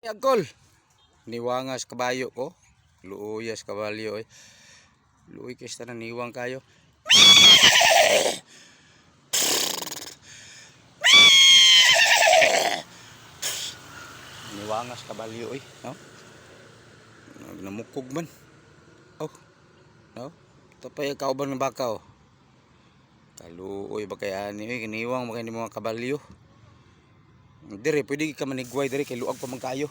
Agol, niwangas kabayo ko. Luuyas kabalyo eh. Luuy kay sa niwang kayo. Niwangas kabalyo eh, no? Namukog man. Oh. No? Tapay kauban ng baka oh. Kaluoy ba kay ani eh, niwang makay ni mga kabalyo. Dire pwede ka manigway dire kay luag pa man kayo.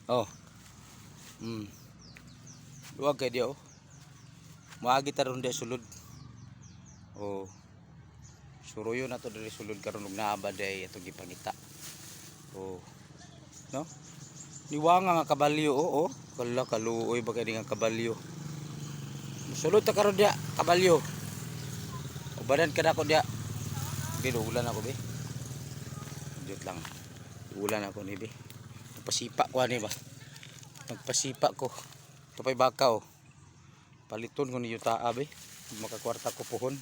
Oh. Luwag kay dia oh. Maagi ta ron di sulod. Oh. Suruyo na to diri sulod karon og naaba day atong gipangita. Oh. No? Niwanga nga kabalyo oh. Kala kaluoy ba kay nga kabalyo. Sulod ta karon dia kabalyo. Ubanan ka na ko dia. Binuulan ako be. Jut lang. Ulan ako ni be. Nagpasipa ko ani ba. Nagpasipa ko. Tapay baka oh. Paliton ko ni yuta be. Makakwarta ko pohon.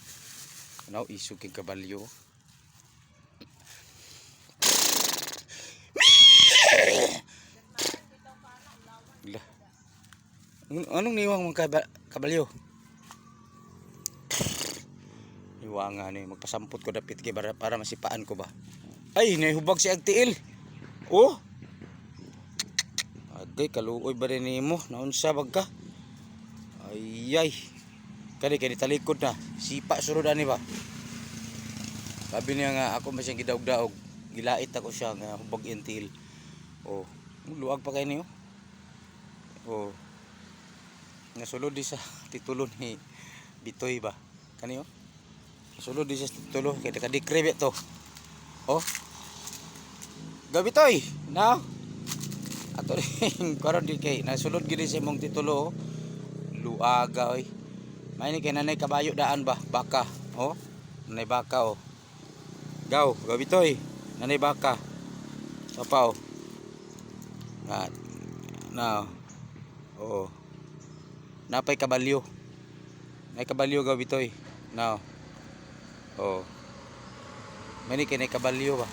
Now isog kay kabalyo. Anong niwang mga kabalyo? Niwanga ni magpasampot ko dapit kay para masipaan ko ba. Ay, nahubag si agtiil. Oh. Agay kaluoy ba rin nimo? Naunsa bag ka? Ay. Kani talikod na. Sipa surod ani ba? Sabi niya nga ako masyang gidaog-daog. Gilait ako siya nga hubag intil. Oh, luag pa kay niyo. Oh. Nasulod di sa titulo ni Bitoy ba? Kaniyo? Nasulod di sa titulo kay kadikre to. Oh. Gabitoy, na. Ato rin karon di kay nasulod gid sa imong titulo. Oh. Luaga oy. May ni kay nanay kabayo daan ba? Baka. Oh. Nanay baka oh. Gaw, Gabitoy. Nanay baka. Sapa oh. Na. Oo. Napay kabalyo. Nay kabalyo Gabitoy. Now. Oh. May ni kay nay kabalyo ba?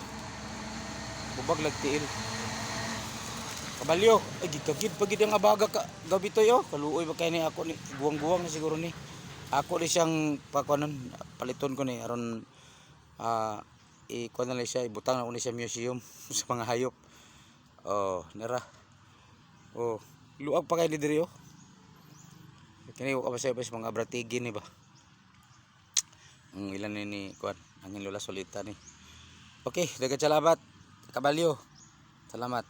Bubag lagtiil. Kabalyo, ay gikagid pagid ang abaga ka Gabitoy oh. Kaluoy ba kay ni ako ni guwang-guwang na siguro ni. Ako ni siyang pakuanon paliton ko ni aron ikuan na lang siya ibutang na ko ni siya museum sa mga hayop. Oh, nara. Oh, luag pa kay ni diri oh. Kini ko kabasay pa sa mga abratigin ni ba. Ilan ni kuan ang lola solita ni. Okay, dagat salamat kabalyo. Salamat.